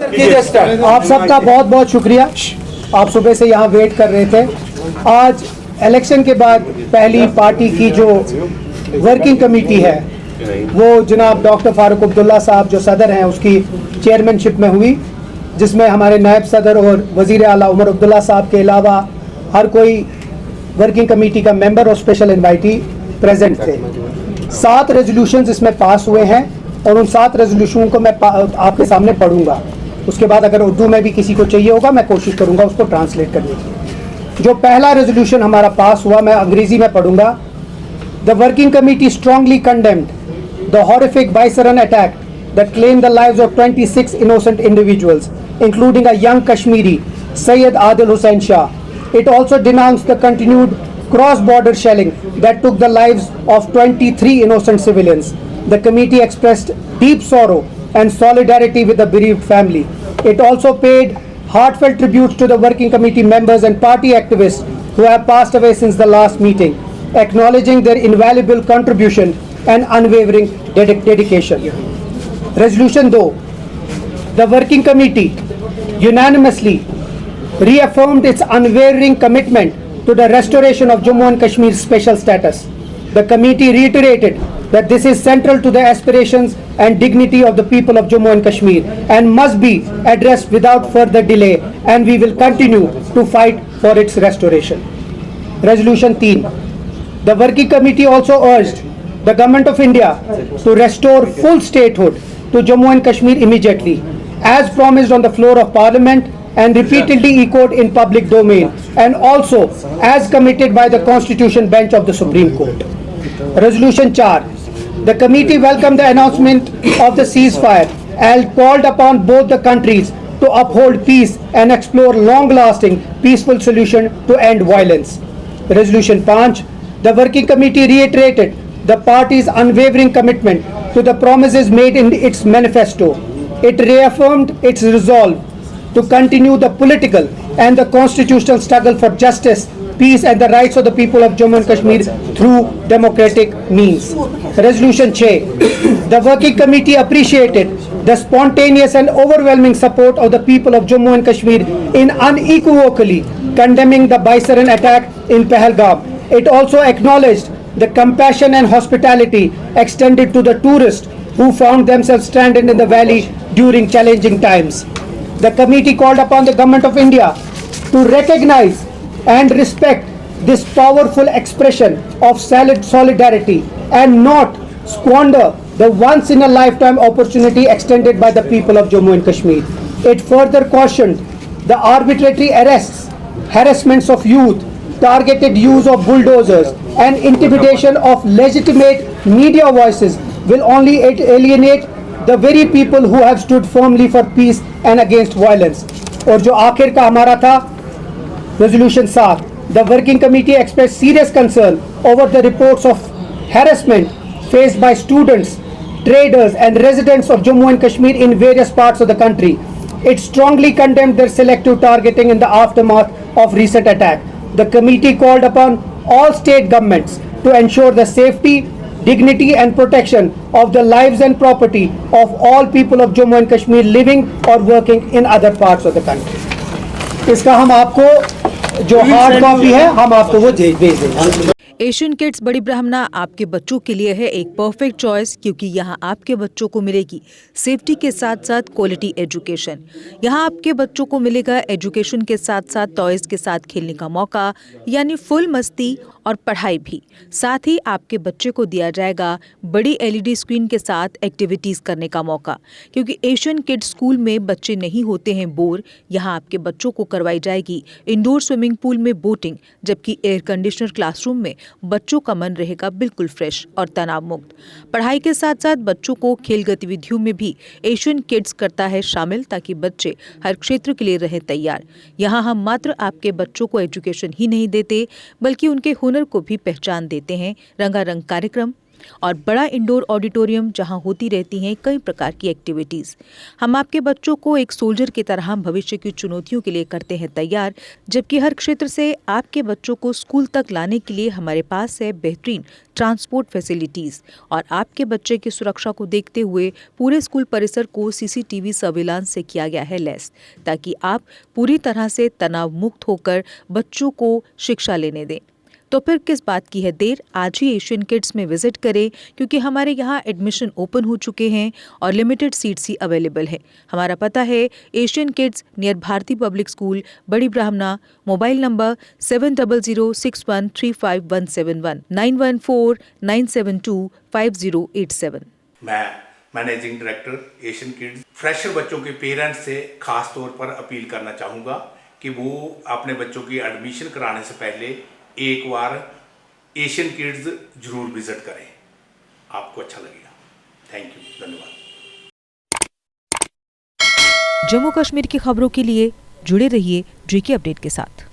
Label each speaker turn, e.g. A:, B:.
A: आप सबका बहुत बहुत शुक्रिया। आप सुबह से यहाँ वेट कर रहे थे। आज इलेक्शन के बाद पहली पार्टी की जो वर्किंग कमेटी है वो जनाब डॉक्टर फारूक अब्दुल्ला साहब जो सदर हैं उसकी चेयरमैनशिप में हुई, जिसमें हमारे नायब सदर और वज़ीर आला उमर अब्दुल्ला साहब के अलावा हर कोई वर्किंग कमेटी का मेंबर और स्पेशल इन्वाइटी प्रेजेंट थे। 7 रेजोल्यूशंस इसमें पास हुए हैं और उन 7 रेजोल्यूशन को मैं आपके सामने पढ़ूंगा। उसके बाद अगर उर्दू में भी किसी को चाहिए होगा मैं कोशिश करूंगा उसको ट्रांसलेट करने की। जो पहला रेजोल्यूशन हमारा पास हुआ मैं अंग्रेजी में पढ़ूंगा। The working committee strongly condemned the horrific Baisaran attack that claimed the lives of 26 innocent individuals, including a young Kashmiri, Syed Adil Hussain Shah. It also denounced the continued cross-border shelling that took the lives of 23 innocent civilians. The committee expressed deep sorrow and solidarity with the bereaved family. It also paid heartfelt tributes to the working committee members and party activists who have passed away since the last meeting, acknowledging their invaluable contribution and unwavering dedication. Resolution 2. The working committee unanimously reaffirmed its unwavering commitment to the restoration of Jammu and Kashmir's special status. The committee reiterated that this is central to the aspirations and dignity of the people of Jammu and Kashmir and must be addressed without further delay, and we will continue to fight for its restoration. Resolution 3. The working committee also urged the Government of India to restore full statehood to Jammu and Kashmir immediately, as promised on the floor of Parliament and repeatedly echoed in public domain, and also as committed by the Constitution Bench of the Supreme Court. Resolution 4. The committee welcomed the announcement of the ceasefire and called upon both the countries to uphold peace and explore long-lasting peaceful solution to end violence. Resolution 5. The working committee reiterated the party's unwavering commitment to the promises made in its manifesto. It reaffirmed its resolve to continue the political and the constitutional struggle for justice, peace and the rights of the people of Jammu and Kashmir through democratic means. Resolution 6. The working committee appreciated the spontaneous and overwhelming support of the people of Jammu and Kashmir in unequivocally condemning the Baisaran attack in Pahalgam. It also acknowledged the compassion and hospitality extended to the tourists who found themselves stranded in the valley during challenging times. The committee called upon the Government of India to recognize and respect this powerful expression of solidarity and not squander the once-in-a-lifetime opportunity extended by the people of Jammu and Kashmir. It further cautioned the arbitrary arrests, harassments of youth, targeted use of bulldozers and intimidation of legitimate media voices will only alienate the very people who have stood firmly for peace and against violence. और जो आखिर का हमारा था resolution 7, the working committee expressed serious concern over the reports of harassment faced by students, traders and residents of Jammu and Kashmir in various parts of the country. It strongly condemned their selective targeting in the aftermath of recent attack. The committee called upon all state governments to ensure the safety, dignity and protection of the lives and property of all people of Jammu and Kashmir living or working in other parts of the country. इसका हम आपको जो hard copy है हम आपको वो भेज देंगे।
B: एशियन किड्स बड़ी ब्राह्मणा आपके बच्चों के लिए है एक परफेक्ट चॉइस, क्योंकि यहाँ आपके बच्चों को मिलेगी सेफ्टी के साथ साथ क्वालिटी एजुकेशन। यहाँ आपके बच्चों को मिलेगा एजुकेशन के साथ साथ टॉयज के साथ खेलने का मौका, यानी फुल मस्ती और पढ़ाई भी। साथ ही आपके बच्चे को दिया जाएगा बड़ी LED स्क्रीन के साथ एक्टिविटीज़ करने का मौका, क्योंकि एशियन किड्स स्कूल में बच्चे नहीं होते हैं बोर। यहाँ आपके बच्चों को करवाई जाएगी इंडोर स्विमिंग पूल में बोटिंग, जबकि एयर कंडीशनर क्लासरूम में बच्चों का मन रहेगा बिल्कुल फ्रेश और तनाव मुक्त। पढ़ाई के साथ साथ बच्चों को खेल गतिविधियों में भी एशियन किड्स करता है शामिल, ताकि बच्चे हर क्षेत्र के लिए रहें तैयार। यहाँ हम मात्र आपके बच्चों को एजुकेशन ही नहीं देते, बल्कि उनके हुनर को भी पहचान देते हैं। रंगारंग कार्यक्रम, और बड़ा इंडोर ऑडिटोरियम जहां होती रहती हैं कई प्रकार की एक्टिविटीज़। हम आपके बच्चों को एक सोल्जर की तरह भविष्य की चुनौतियों के लिए करते हैं तैयार, जबकि हर क्षेत्र से आपके बच्चों को स्कूल तक लाने के लिए हमारे पास है बेहतरीन ट्रांसपोर्ट फैसिलिटीज़। और आपके बच्चे की सुरक्षा को देखते हुए पूरे स्कूल परिसर को CCTV सर्विलांस से किया गया है लैस, ताकि आप पूरी तरह से तनाव मुक्त होकर बच्चों को शिक्षा लेने दें। तो फिर किस बात की है देर, आज ही एशियन किड्स में विजिट करें, क्योंकि हमारे यहाँ एडमिशन ओपन हो चुके हैं और लिमिटेड सीट्स ही अवेलेबल है। हमारा पता है Asian kids near Bharati public school, Bari Brahmana. Mobile number 7006135171 9149725087।
C: मैं managing director Asian kids fresher बच्चों के पेरेंट्स से खास तौर पर अपील करना चाहूँगा कि वो अपने बच्चों की एडमिशन कराने से पहले एक बार एशियन किड्स जरूर विजिट करें, आपको अच्छा लगेगा। थैंक यू, धन्यवाद।
B: जम्मू कश्मीर की खबरों के लिए जुड़े रहिए GK अपडेट के साथ।